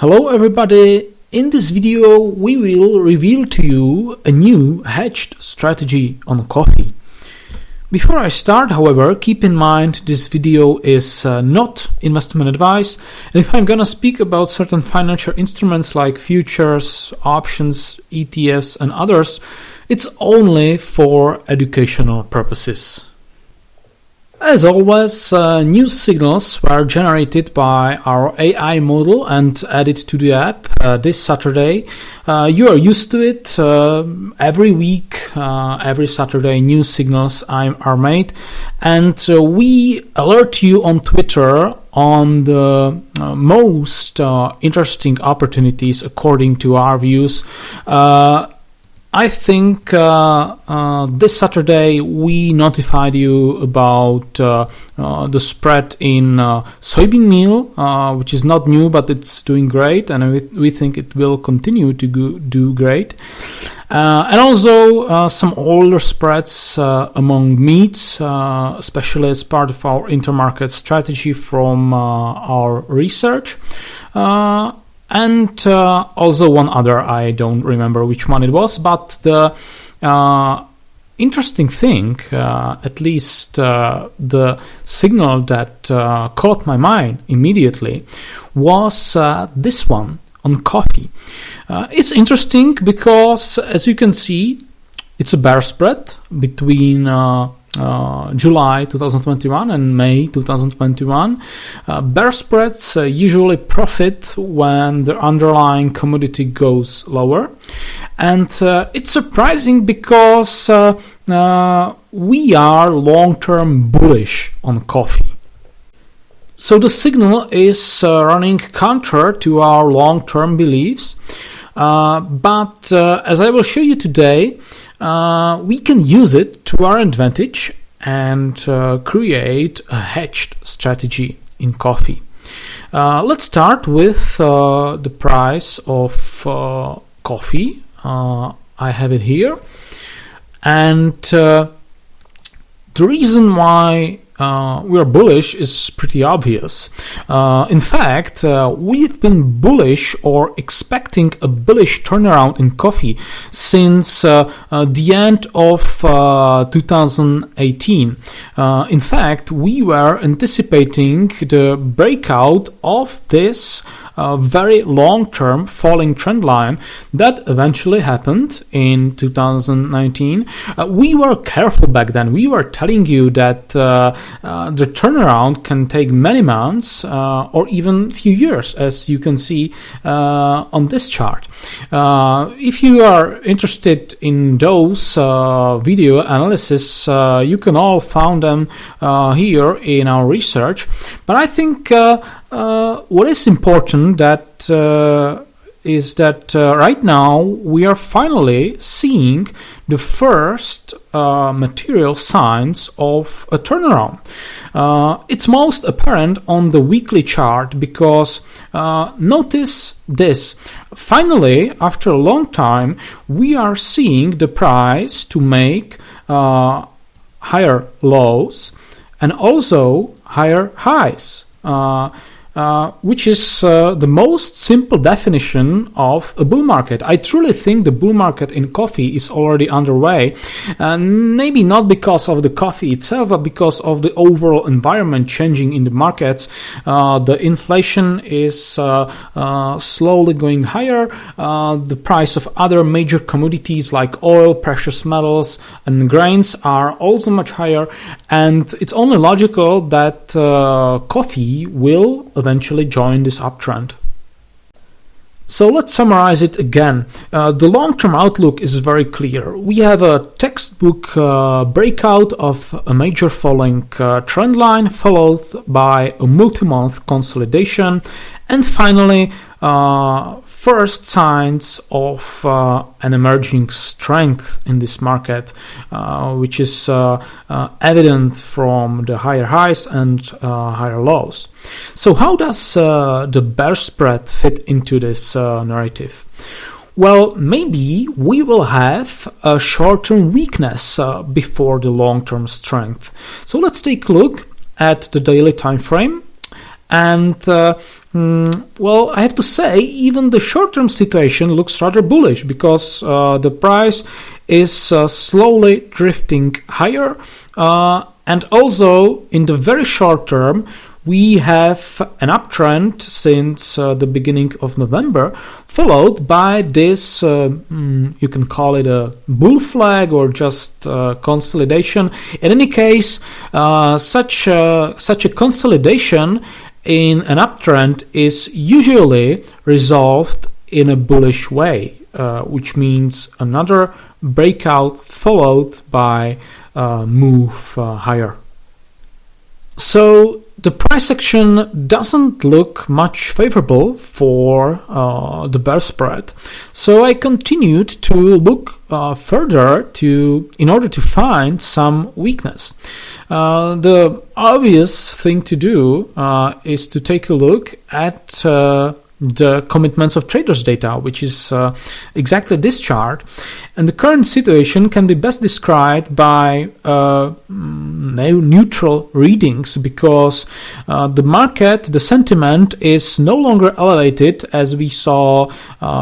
Hello everybody, in this video we will reveal to you a new hedged strategy on coffee. Before I start, however, keep in mind this video is not investment advice, and if I'm gonna speak about certain financial instruments like futures, options, ETFs and others, it's only for educational purposes. As always, new signals were generated by our AI model and added to the app this Saturday. You are used to it. Every week, every Saturday, new signals are made, and we alert you on Twitter on the most interesting opportunities according to our views. I think this Saturday we notified you about the spread in soybean meal, which is not new, but it's doing great, and we think it will continue to do great. And also some older spreads among meats, especially as part of our intermarket strategy from our research. And also one other, I don't remember which one it was, but the interesting thing, at least the signal that caught my mind immediately, was this one on coffee. It's interesting because, as you can see, it's a bear spread between July 2021 and May 2021. Bear spreads usually profit when the underlying commodity goes lower, and it's surprising because we are long-term bullish on coffee. So the signal is running counter to our long-term beliefs, but as I will show you today, we can use it to our advantage and create a hedged strategy in coffee. Let's start with the price of coffee. I have it here, and the reason why we are bullish is pretty obvious. In fact, we've been bullish or expecting a bullish turnaround in coffee since the end of 2018. In fact, we were anticipating the breakout of this very long-term falling trend line that eventually happened in 2019. We were careful back then. We were telling you that the turnaround can take many months or even few years, as you can see on this chart. If you are interested in those video analysis, you can all find them here in our research. But I think what is important is that right now we are finally seeing the first material signs of a turnaround. It's most apparent on the weekly chart because notice this. Finally, after a long time, we are seeing the price to make higher lows and also higher highs. Which is the most simple definition of a bull market. I truly think the bull market in coffee is already underway, maybe not because of the coffee itself, but because of the overall environment changing in the markets. The inflation is slowly going higher. The price of other major commodities like oil, precious metals, and grains are also much higher, and it's only logical that coffee will eventually join this uptrend. So let's summarize it again. The long-term outlook is very clear. We have a textbook breakout of a major falling trend line, followed by a multi-month consolidation, and finally first signs of an emerging strength in this market, which is evident from the higher highs and higher lows. So how does the bear spread fit into this narrative? Well, maybe we will have a short-term weakness before the long-term strength. So let's take a look at the daily time frame And well, I have to say, even the short-term situation looks rather bullish because the price is slowly drifting higher. And also, in the very short term, we have an uptrend since the beginning of November, followed by this, you can call it a bull flag or just consolidation. In any case, such a consolidation in an uptrend is usually resolved in a bullish way, which means another breakout followed by a move higher. So the price action doesn't look much favorable for the bear spread. So I continued to look further in order to find some weakness. The obvious thing to do is to take a look at the commitments of traders data, which is exactly this chart. And the current situation can be best described by neutral readings, because the market, the sentiment is no longer elevated as we saw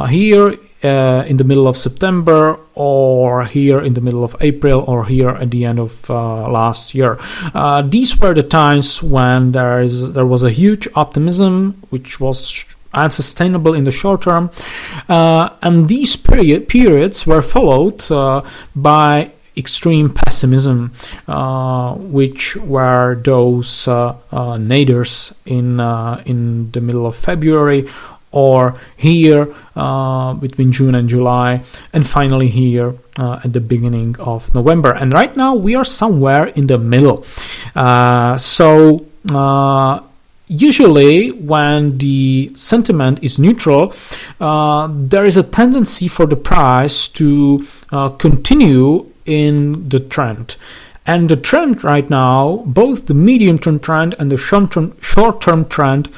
here in the middle of September, or here in the middle of April, or here at the end of last year. These were the times when there was a huge optimism, which was unsustainable in the short term, and these periods were followed by extreme pessimism, which were those naders in the middle of February, or here between June and July, and finally here at the beginning of November. And right now we are somewhere in the middle. Usually, when the sentiment is neutral, there is a tendency for the price to continue in the trend. And the trend right now, both the medium-term trend and the short-term trend,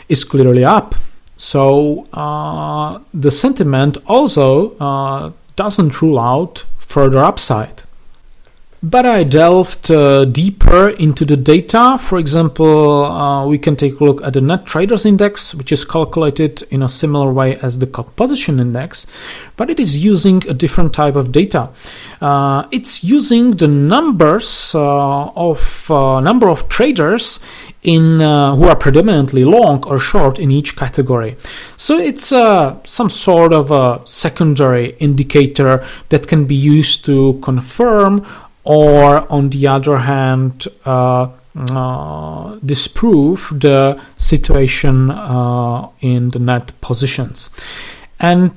is clearly up. So the sentiment also doesn't rule out further upside. But I delved deeper into the data. For example, we can take a look at the net traders index, which is calculated in a similar way as the composition index, but it is using a different type of data. It's using the numbers number of traders who are predominantly long or short in each category. So it's some sort of a secondary indicator that can be used to confirm, or on the other hand, disprove the situation in the net positions. And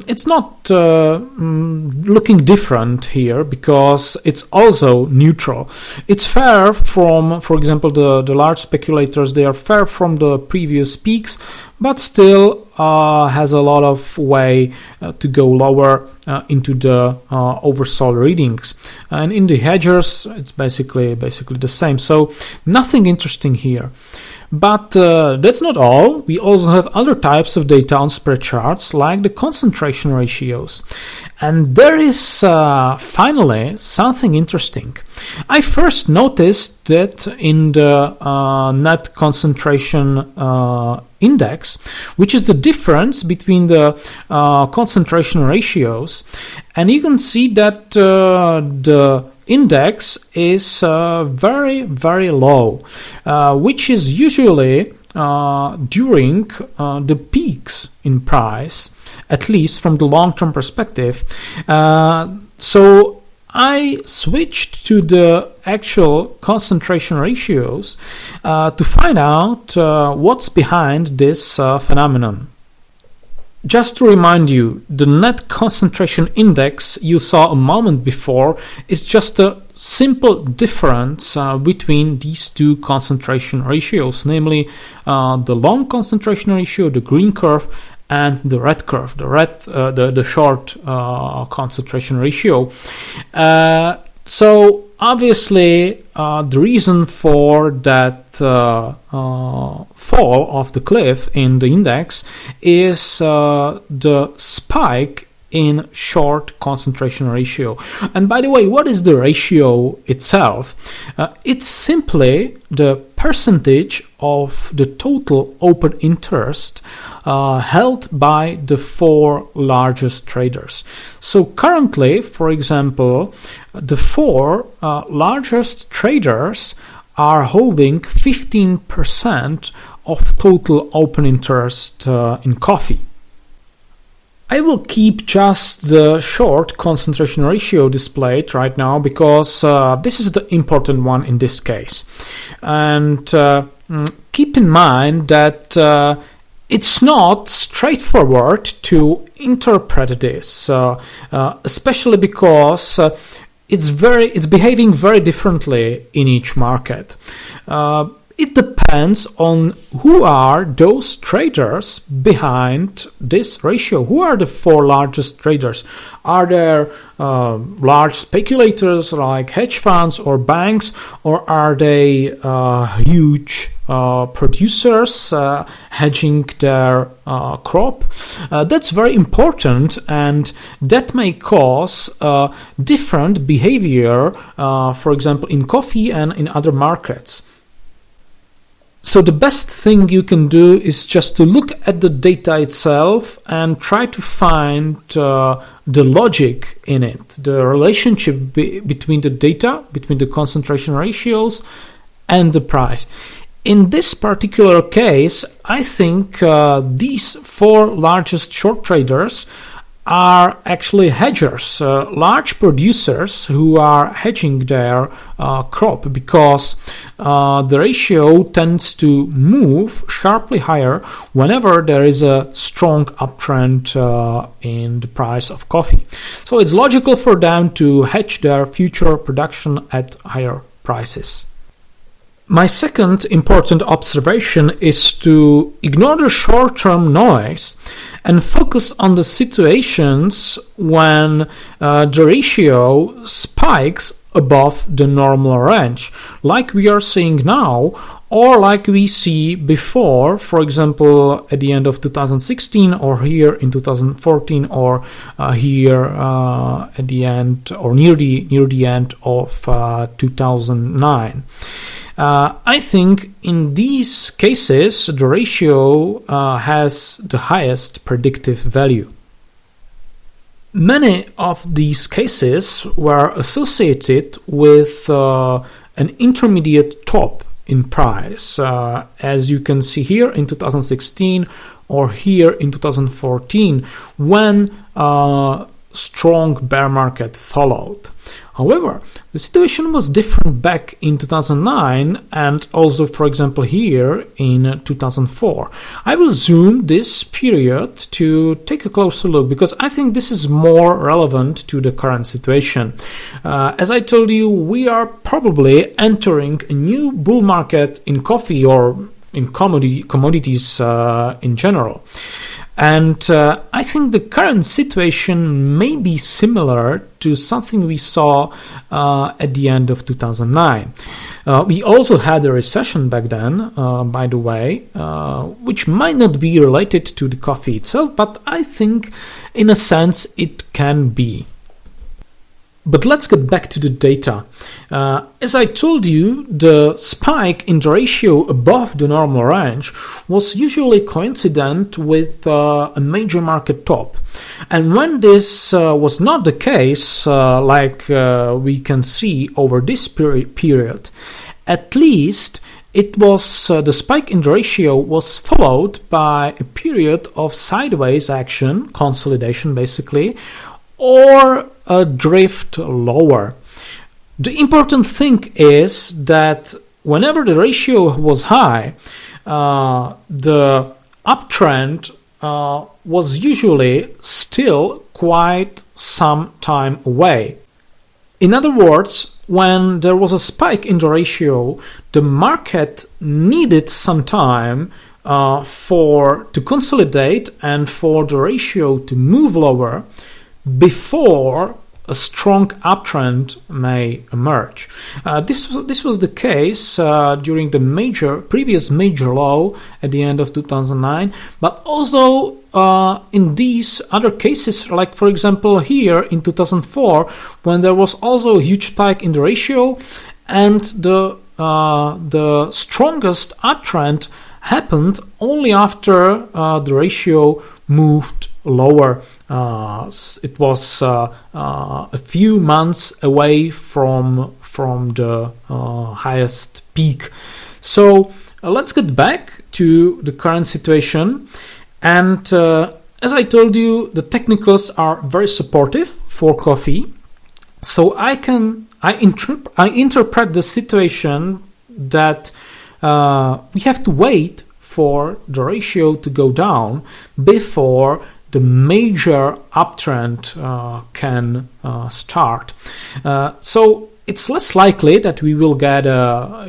it's not looking different here, because it's also neutral. It's fair from, for example, the large speculators, they are fair from the previous peaks, but still has a lot of way to go lower into the oversold readings. And in the hedgers, it's basically the same. So nothing interesting here. But that's not all. We also have other types of data on SpreadCharts, like the concentration ratios. And there is finally something interesting. I first noticed that in the net concentration index, which is the difference between the concentration ratios, and you can see that the index is very, very low, which is usually during the peaks in price, at least from the long-term perspective. So I switched to the actual concentration ratios to find out what's behind this phenomenon. Just to remind you, the net concentration index you saw a moment before is just a simple difference between these two concentration ratios, namely the long concentration ratio, the green curve, and the red curve, the short concentration ratio. So obviously, the reason for that fall off the cliff in the index is the spike in short concentration ratio. And by the way, what is the ratio itself? It's simply the percentage of the total open interest held by the 4 largest traders. So currently, for example, the 4 largest traders are holding 15% of total open interest in coffee. I will keep just the short concentration ratio displayed right now because this is the important one in this case. And keep in mind that it's not straightforward to interpret this, especially because it's behaving very differently in each market. It depends on who are those traders behind this ratio. Who are the 4 largest traders? Are there large speculators like hedge funds or banks, or are they huge producers hedging their crop? That's very important, and that may cause different behavior, for example, in coffee and in other markets. So the best thing you can do is just to look at the data itself and try to find the logic in it, the relationship between the data, between the concentration ratios and the price. In this particular case, I think these 4 largest short traders are actually hedgers, large producers who are hedging their crop, because the ratio tends to move sharply higher whenever there is a strong uptrend in the price of coffee. So it's logical for them to hedge their future production at higher prices. My second important observation is to ignore the short-term noise and focus on the situations when the ratio spikes above the normal range, like we are seeing now, or like we see before, for example, at the end of 2016, or here in 2014, or here at the end, or near the end of 2009. I think in these cases the ratio has the highest predictive value. Many of these cases were associated with an intermediate top in price, as you can see here in 2016 or here in 2014, when strong bear market followed. However, the situation was different back in 2009 and also, for example, here in 2004. I will zoom this period to take a closer look because I think this is more relevant to the current situation. As I told you, we are probably entering a new bull market in coffee or in commodities in general. And I think the current situation may be similar to something we saw at the end of 2009. We also had a recession back then, by the way, which might not be related to the coffee itself, but I think in a sense it can be. But let's get back to the data. As I told you, the spike in the ratio above the normal range was usually coincident with a major market top. And when this was not the case, like we can see over this period, at least it was the spike in the ratio was followed by a period of sideways action, consolidation basically, or a drift lower. The important thing is that whenever the ratio was high, the uptrend was usually still quite some time away. In other words, when there was a spike in the ratio, the market needed some time to consolidate and for the ratio to move lower before a strong uptrend may emerge. This was the case during the previous major low at the end of 2009, but also in these other cases, like for example here in 2004, when there was also a huge spike in the ratio, and the strongest uptrend happened only after the ratio moved lower. It was a few months away from the highest peak. So let's get back to the current situation. And as I told you, the technicals are very supportive for coffee. So I interpret the situation that we have to wait for the ratio to go down before the major uptrend can start. So it's less likely that we will get a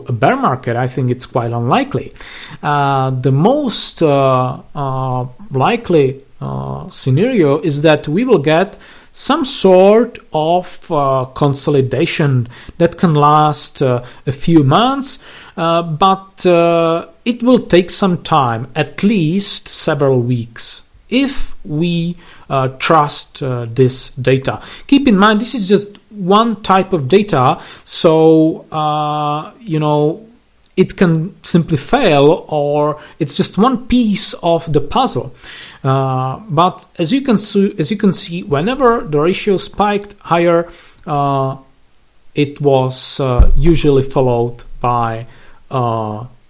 bear market. I think it's quite unlikely. The most likely scenario is that we will get some sort of consolidation that can last a few months, but it will take some time, at least several weeks, if we trust this data. Keep in mind, this is just one type of data, so it can simply fail, or it's just one piece of the puzzle. But as you can see, whenever the ratio spiked higher, it was usually followed by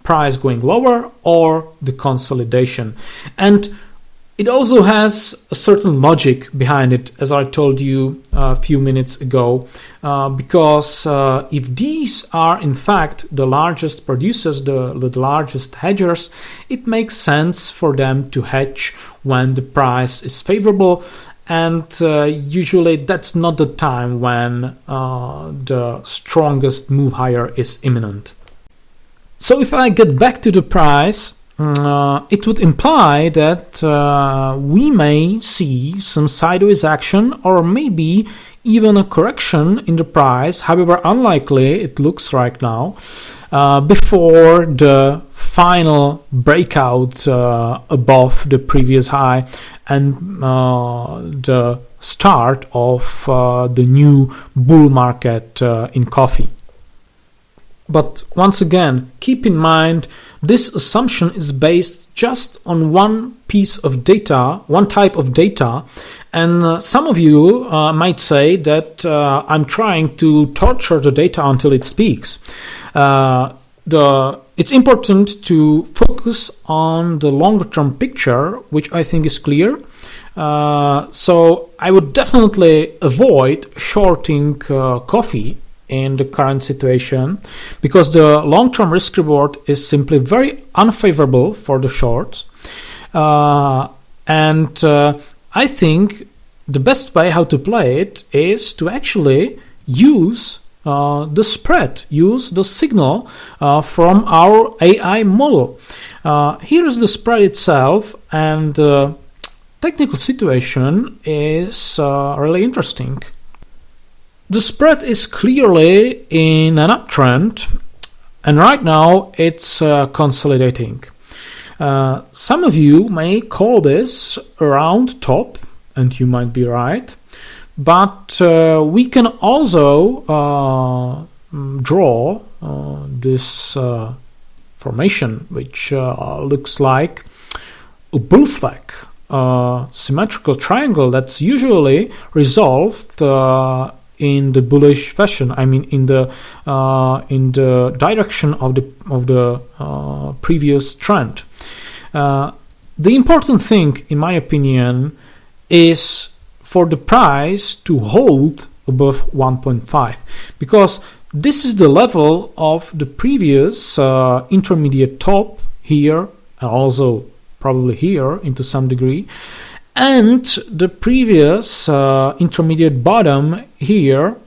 price going lower or the consolidation. And it also has a certain logic behind it, as I told you a few minutes ago, because if these are in fact the largest producers, the largest hedgers, it makes sense for them to hedge when the price is favorable, and usually that's not the time when the strongest move higher is imminent. So if I get back to the price, it would imply that we may see some sideways action, or maybe even a correction in the price, however unlikely it looks right now, before the final breakout above the previous high and the start of the new bull market in coffee. But once again, keep in mind, this assumption is based just on one piece of data, one type of data, and some of you might say that I'm trying to torture the data until it speaks. It's important to focus on the longer-term picture, which I think is clear. So I would definitely avoid shorting coffee in the current situation, because the long-term risk reward is simply very unfavorable for the shorts, and I think the best way how to play it is to actually use the spread, use the signal from our AI model. Here is the spread itself, and the technical situation is really interesting. The spread is clearly in an uptrend, and right now it's consolidating. Some of you may call this a round top, and you might be right, but we can also draw this formation, which looks like a bull flag, symmetrical triangle that's usually resolved in the bullish fashion. I mean, in the direction of the previous trend. The important thing, in my opinion, is for the price to hold above 1.5, because this is the level of the previous intermediate top here, and also probably here into some degree, and the previous intermediate bottom here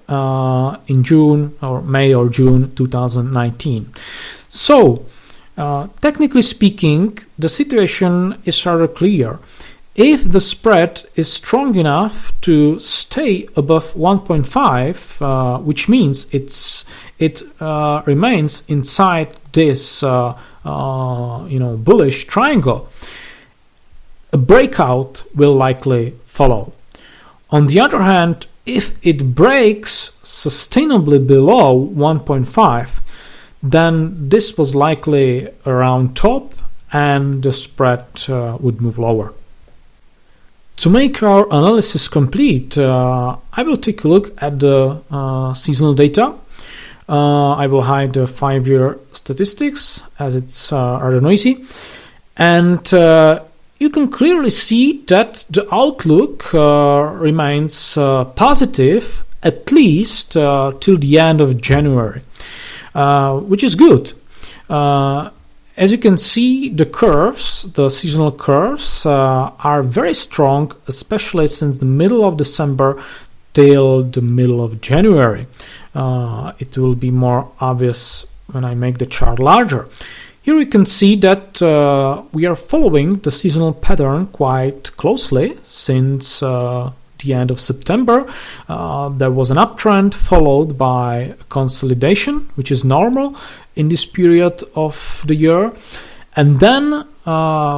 in June or May or June 2019. So, technically speaking, the situation is rather clear. If the spread is strong enough to stay above 1.5, which means it remains inside this bullish triangle, a breakout will likely follow. On the other hand, if it breaks sustainably below 1.5, then this was likely around top and the spread would move lower. To make our analysis complete, I will take a look at the seasonal data. I will hide the 5-year statistics as it's rather noisy. And you can clearly see that the outlook remains positive at least till the end of January, which is good. As you can see, the curves, the seasonal curves, are very strong, especially since the middle of December till the middle of January. It will be more obvious when I make the chart larger. Here you can see that we are following the seasonal pattern quite closely since the end of September. There was an uptrend followed by consolidation, which is normal in this period of the year. And then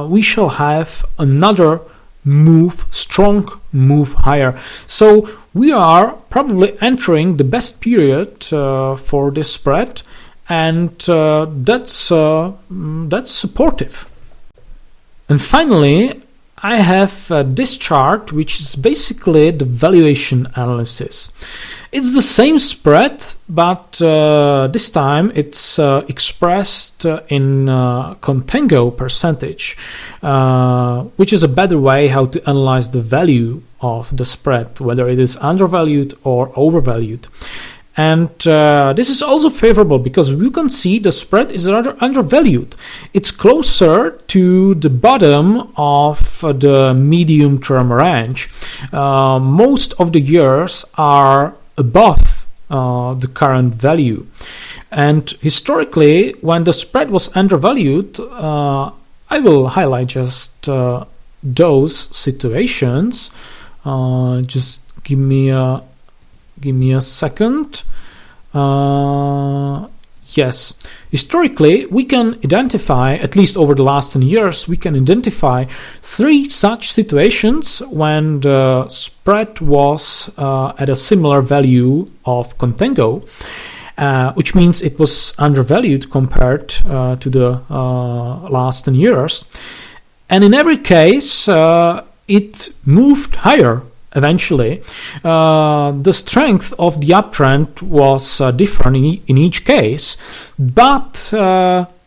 we shall have another move, strong move higher. So we are probably entering the best period for this spread, and that's supportive. And finally, I have this chart, which is basically the valuation analysis. It's the same spread, but this time it's expressed in contango percentage, which is a better way how to analyze the value of the spread, whether it is undervalued or overvalued. And this is also favorable because you can see the spread is rather undervalued. It's closer to the bottom of the medium-term range. Most of the years are above the current value. And historically, when the spread was undervalued, I will highlight just those situations. Just give me a second. Yes, historically we can identify, at least over the last 10 years, we can identify 3 such situations when the spread was at a similar value of contango, which means it was undervalued compared to the last 10 years. And in every case, it moved higher. Eventually, the strength of the uptrend was different in each case, but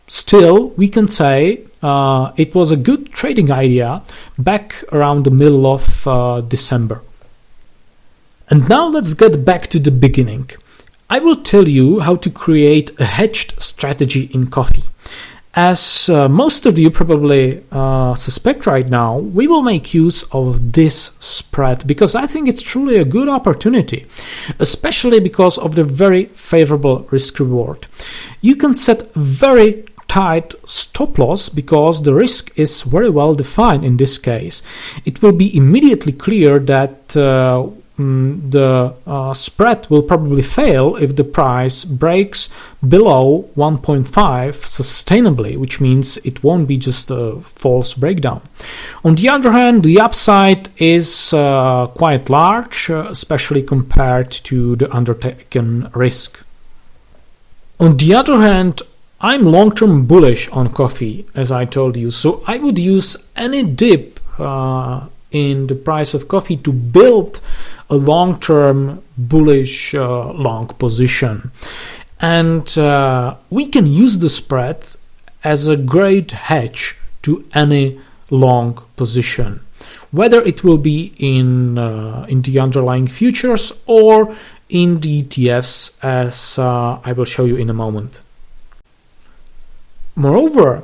still we can say it was a good trading idea back around the middle of December. And now let's get back to the beginning. I will tell you how to create a hedged strategy in coffee. As most of you probably suspect right now, we will make use of this spread because I think it's truly a good opportunity, especially because of the very favorable risk reward. You can set very tight stop loss because the risk is very well defined in this case. It will be immediately clear that the spread will probably fail if the price breaks below 1.5 sustainably, which means it won't be just a false breakdown. On the other hand, the upside is quite large, especially compared to the undertaken risk. On the other hand, I'm long-term bullish on coffee, as I told you, so I would use any dip in the price of coffee to build a long-term bullish long position. And we can use the spread as a great hedge to any long position, whether it will be in the underlying futures or in the ETFs, as I will show you in a moment. Moreover,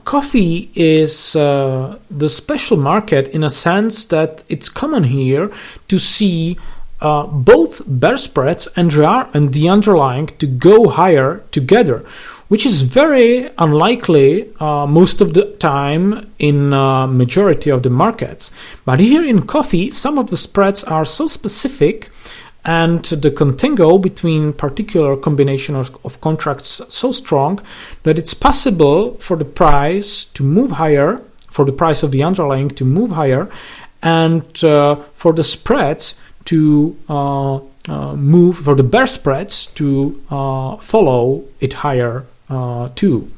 coffee is the special market in a sense that it's common here to see both bear spreads and the underlying to go higher together, which is very unlikely most of the time in majority of the markets. But here in coffee, some of the spreads are so specific and the contango between particular combination of contracts so strong that it's possible for the price to move higher, for the price of the underlying to move higher, and for the spreads to move, for the bear spreads to follow it higher too.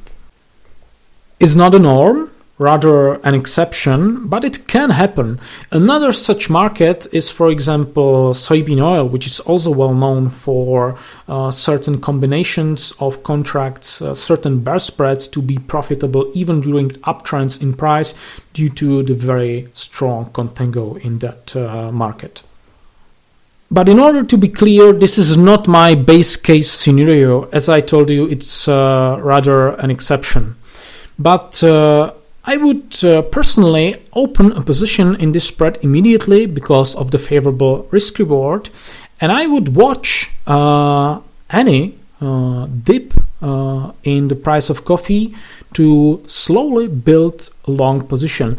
It's not a norm, rather an exception, but it can happen. Another such market is, for example, soybean oil, which is also well known for certain combinations of contracts, certain bear spreads to be profitable even during uptrends in price due to the very strong contango in that market. But in order to be clear, this is not my base case scenario. As I told you, it's rather an exception. But I would personally open a position in this spread immediately because of the favorable risk reward, and I would watch any dip in the price of coffee to slowly build a long position.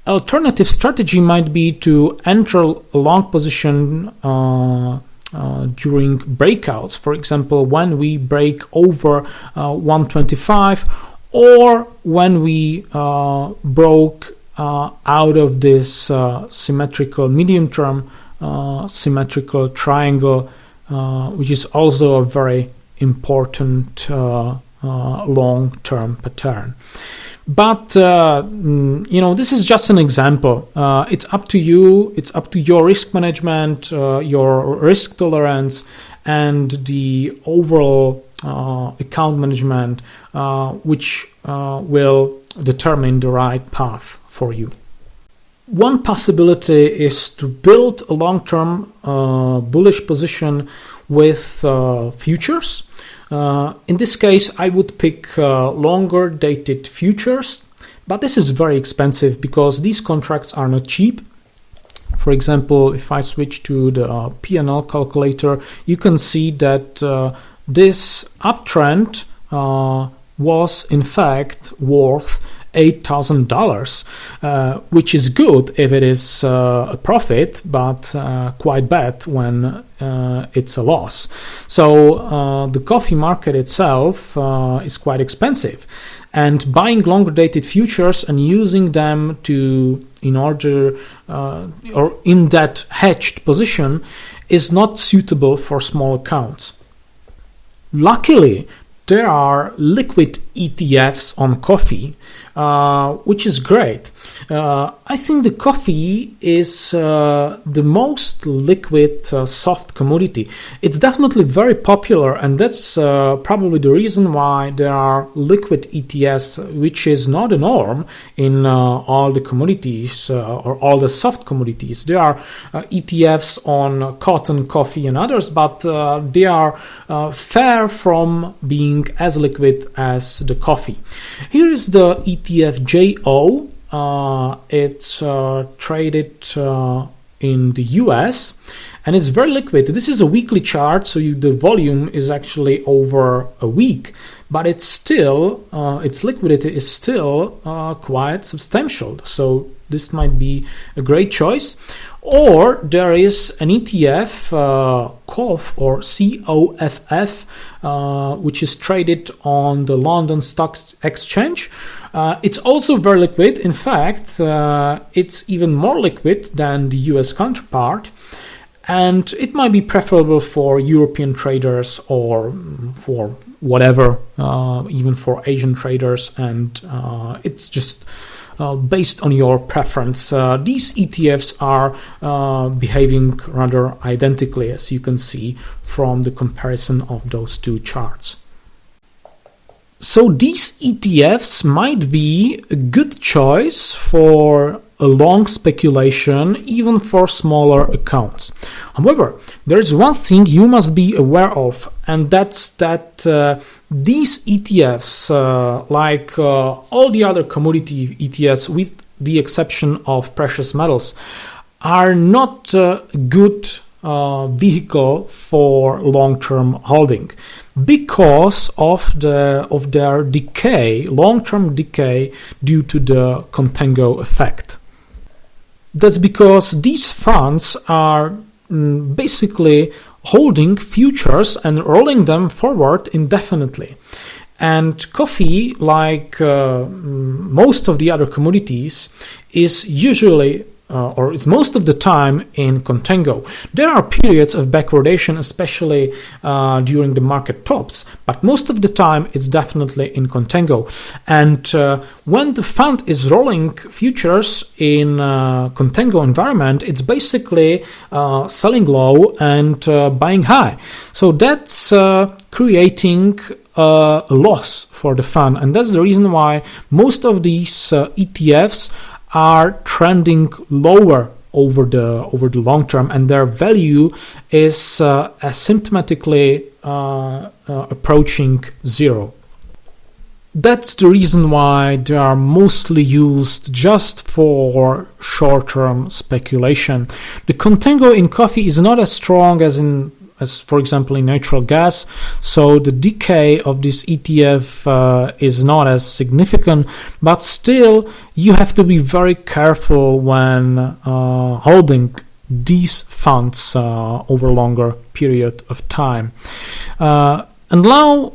Alternative strategy might be to enter a long position during breakouts, for example, when we break over 125, or when we broke out of this symmetrical medium-term symmetrical triangle, which is also a very important long-term pattern. But this is just an example. It's up to you. It's up to your risk management, your risk tolerance, and the overall account management, which will determine the right path for you. One possibility is to build a long-term bullish position with futures. In this case, I would pick longer dated futures, but this is very expensive because these contracts are not cheap. For example, if I switch to the P&L calculator, you can see that this uptrend was in fact worth $8,000, which is good if it is a profit, but quite bad when it's a loss. So the coffee market itself is quite expensive, and buying longer dated futures and using them in order or in that hedged position is not suitable for small accounts. Luckily, there are liquid ETFs on coffee, which is great. I think the coffee is the most liquid soft commodity. It's definitely very popular, and that's probably the reason why there are liquid ETFs, which is not a norm in all the commodities or all the soft commodities. There are ETFs on cotton, coffee, and others, but they are far from being as liquid as the coffee. Here is the ETF JO. It's traded in the US, and it's very liquid. This is a weekly chart, so the volume is actually over a week, but it's still its liquidity is still quite substantial. So this might be a great choice. Or there is an ETF, COF or COFF, which is traded on the London Stock Exchange. It's also very liquid. In fact, it's even more liquid than the US counterpart. And it might be preferable for European traders or for whatever, even for Asian traders. And it's just based on your preference. These ETFs are behaving rather identically, as you can see from the comparison of those two charts. So these ETFs might be a good choice for a long speculation, even for smaller accounts. However, there is one thing you must be aware of, and that's that these ETFs, like all the other commodity ETFs, with the exception of precious metals, are not good vehicle for long-term holding because of their decay, long-term decay due to the contango effect. That's because these funds are basically holding futures and rolling them forward indefinitely. And coffee, like most of the other commodities, is usually or is most of the time in contango. There are periods of backwardation, especially during the market tops, but most of the time it's definitely in contango. And when the fund is rolling futures in contango environment, it's basically selling low and buying high. So that's creating a loss for the fund, and that's the reason why most of these ETFs are trending lower over the long term, and their value is asymptomatically approaching zero. That's the reason why they are mostly used just for short-term speculation. The contango in coffee is not as strong as for example in natural gas, so the decay of this ETF is not as significant, but still you have to be very careful when holding these funds over a longer period of time. And now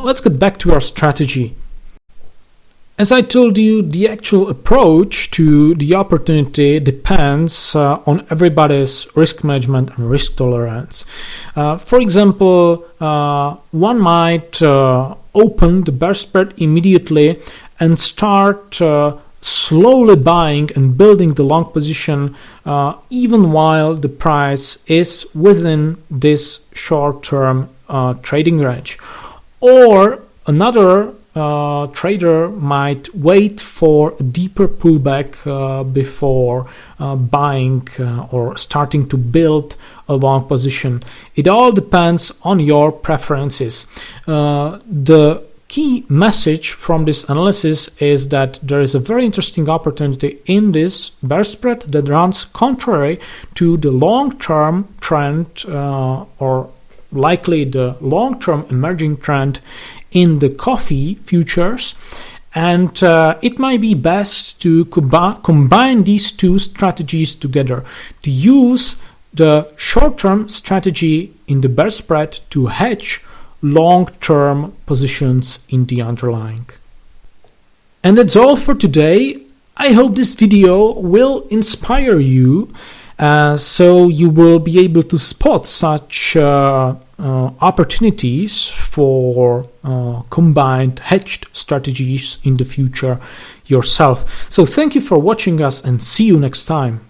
let's get back to our strategy. As I told you, the actual approach to the opportunity depends on everybody's risk management and risk tolerance. For example, one might open the bear spread immediately and start slowly buying and building the long position even while the price is within this short-term trading range. Or another trader might wait for a deeper pullback before buying or starting to build a long position. It all depends on your preferences. The key message from this analysis is that there is a very interesting opportunity in this bear spread that runs contrary to the long-term trend or likely the long-term emerging trend in the coffee futures, and it might be best to combine these two strategies together, to use the short-term strategy in the bear spread to hedge long-term positions in the underlying. And that's all for today. I hope this video will inspire you so you will be able to spot such opportunities for combined hedged strategies in the future yourself. So thank you for watching us and see you next time.